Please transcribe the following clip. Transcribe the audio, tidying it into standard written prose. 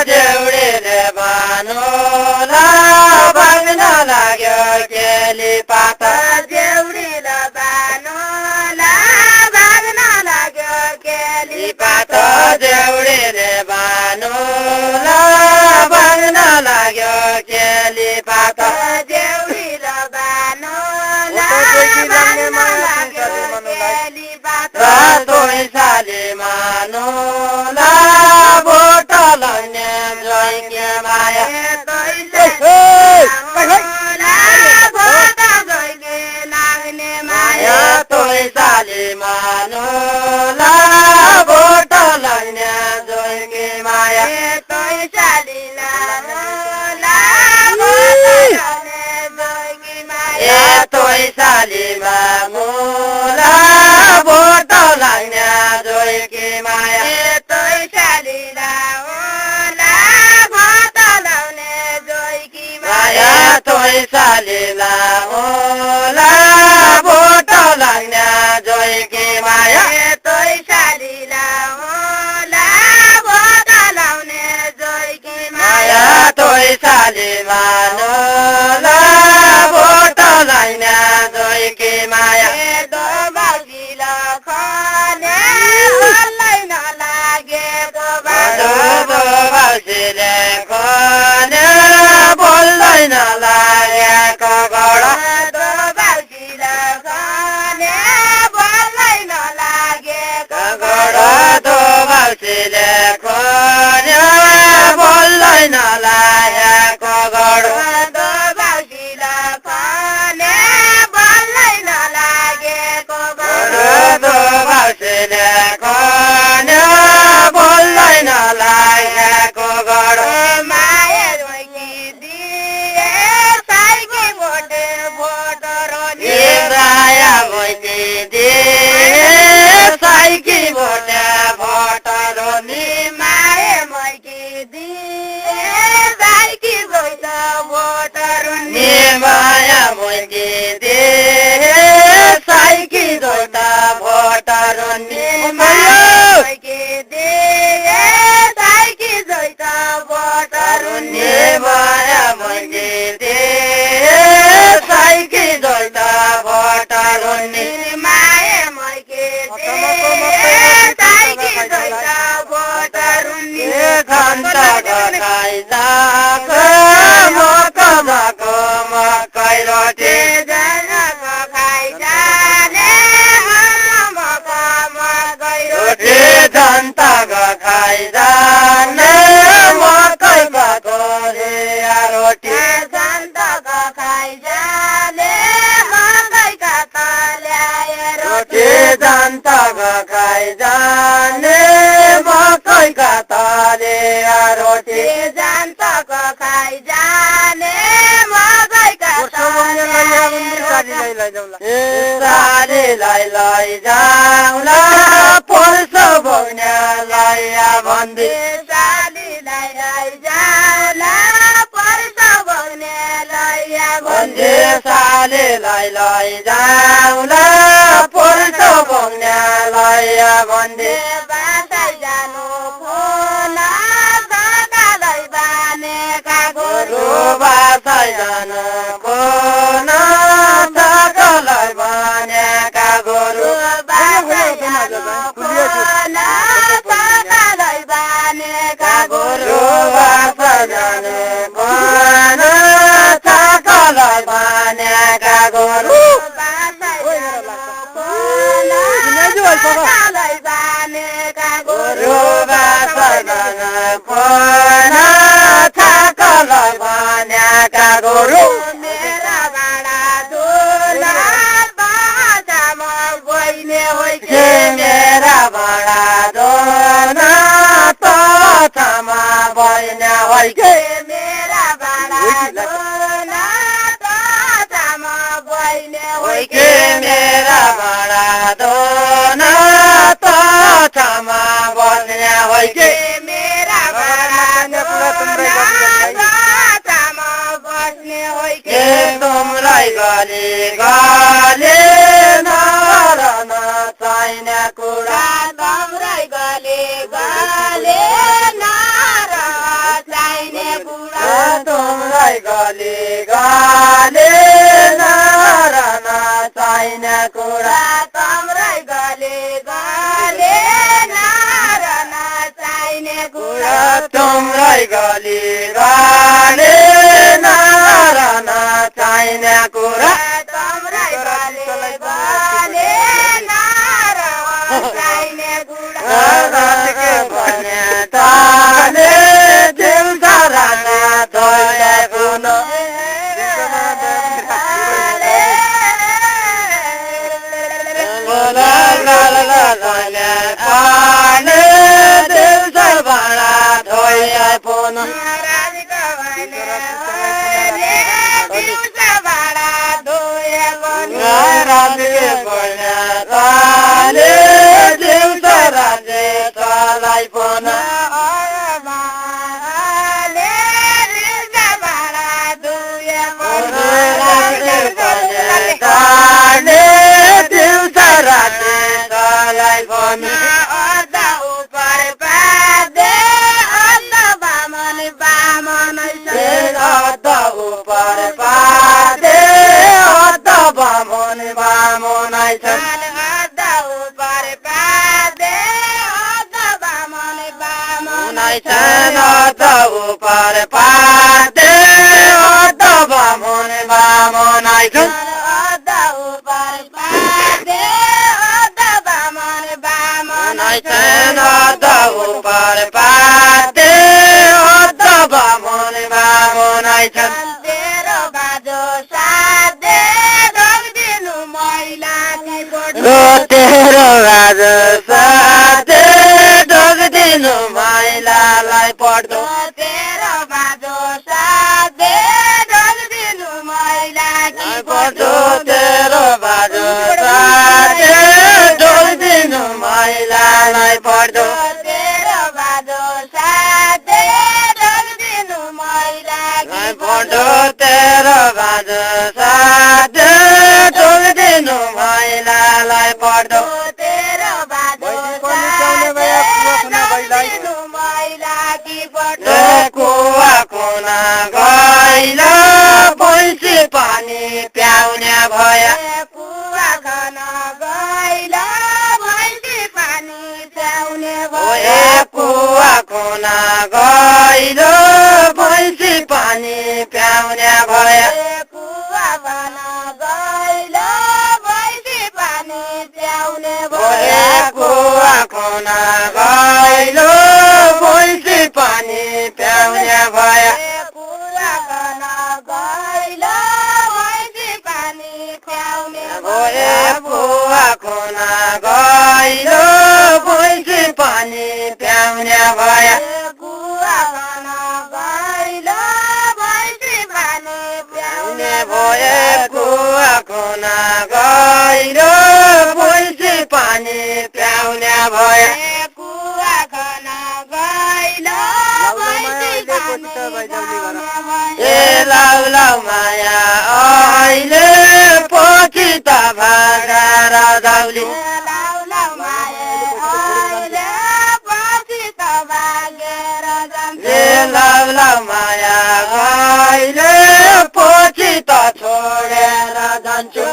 देउडीले बानुला भाग्न लाग्यो केली पात देउडीले बानुला भाग्न लाग्यो केली पात देउडीले बानुला भाग्न लाग्यो केली पात देउडीले बानुला भाग्न लाग्यो केली पात तोइ साली मानुला भोट लाग्ने जोइके माया तोइ साली मानुला भोट लाग्ने जोइके माया तोइ साली मानुला भोट लाग्ने जोइके माया तोइ साली मानुला भोट लाग्ने जोइके माया तोइ साली मानुला भोट लाग्ने जोइके माया तोइ साली मानुला भोट लाग्ने जोइके माया तोइ साली मानुला भोट लाग्ने जोइके माया तोइ साली मानुला भोट लाग्ने जोइके माया बाउजीले खने हल्लै नलागे बाउजीले खने बोल्दैन लागेको गडा बाउजीले खने बोल्दै नलागेको गडा बाउजीले खने बोल्दैन लागेको गडा बाउजीले खने बोल्दै नलागेको बाउजीले खने बोल्दैन लागेको गडा माया जोइकी दिए साइकी भोटे भोट रोनी माया भोइकी दिए साइकी भोटे भोट रोनी माया मोइकी दिए साइकी भोट भोट रोनी माया भोइकी दिए साइकी भोट भोट रोनी मोइकी दिए साइकी भोट भोट रोनी माया भोइकी दिए साइकी भोट भोट रोनी माया मोइकी दिए साइकी भोट भोट रोनी घन्टा खाइ जाक मक मक मकै रोटी जनको खाइ जाने मक मकै रोटी जनता खाइ जाने मकै कतोरिया रोटी जन्तको खाइ जाने मकैका तल्याए रोटी जनता खाइ जाने मकै कतोरिया रोटी जन्तको खाइ जाने मकैका सारीलाई लैजाउँला पोल्छ बोक्नेलाई भन्दी सालीलाई लैजाला पर्छ बग्नेलाई भन्दी सालीलाई लैजाउँला पोल्छ बोक्नेलाई भन्दी बाटै जानु फोन काकालाई बानेका गोरु बाटै जानु फोन काकालाई बानेका गोरु बाटै जानु फोन काकालाई बानेका गोरु बाटै जानु फोन काकालाई बानेका गोरु बाटै जानु फोन काकालाई बानेका गोरु बाटै जानु फोन काकालाई बानेका गोरु मेरा बाडा दुला बाजामा गइने होइ के मेरा बडा दोना तमा बहिना होइ के मेरा बाडा दुला बाजामा गइने होइ के मेरा बडा दोना तमा बहिना होइ के मेरा बाडा दुला बाजामा बस्ने होइ के तुमलाई गली गले नरन चाहिने कुरा तम्रै गले गले नार तम्रै गली गली नरन चाहिने कुरा तम्रै गली गली नरन चाहिने कुरा तम्रै गली गली नरन चाहिने कुरा तम्रै गली गली नरन चाहिने कुरा रातके भने ताले दिउँछ राना धोए गुन पाने दिउँछ भाँडा धोए पुन राजको भने दिउँछ भाँडा धोए पुन रातके भने ताले दिउँछ राजे चलाई पुन ताले दिउँछ राजे चलाई पुन उपर पादे अद्ध बामन बामन आइछन् उपर पादे अद्ध बामन बामन आइछन् अद्ध उपर पादे अद्ध बामन बामन आइछन् अद्ध उपर पादे अद्ध बामन बामन आइछन् अद्ध उपर पादे अद्ध बामन बामन आइछन् तेरो बाजो साधे ढोगिदिनु मैलाकी रो तेरो बाजो साधे ढोगिदिनु मैलालाई पढ्दो तेरो बाजो साधे ढोगिदिनु मैलाकी पढ्दो तेरो बाजो साधे ढोगिदिनु मैलालाई पढ्दो तेरो बाजो साधे ढोगिदिनु मैलाकी पढ्दो तेरो बाजो साधे ढोगिदिनु मैलालाई पढ्दो तेरो बाजो साधे ढोगिदिनु मैलाकी पढ्दो कुवा कुना गैला पैसी पानी प्याउने भया कुवा खन गैला भैँसी पानी प्याउने भयो कुवा कुना गैलो पैसी पानी प्याउने भया कुवा खन गैला भैँसी पानी प्याउने कुवा कुना गैलो पैसी पानी प्याउने भया कुवा खन गैला भैँसी पानी प्याउने कुवा कुना गैलो पैसी पानी प्याउने भया कुवा खन गैला भैँसी पानी प्याउने भए कुवा कुना गैलो पैसी पानी प्याउने भया कुवा खन गैला भैँसी पानी ए लाउ लाउ माया अहिले पछि त भागार जाउली ए लाउ लाउ माया अहिले पछि त छोडेर जान्छु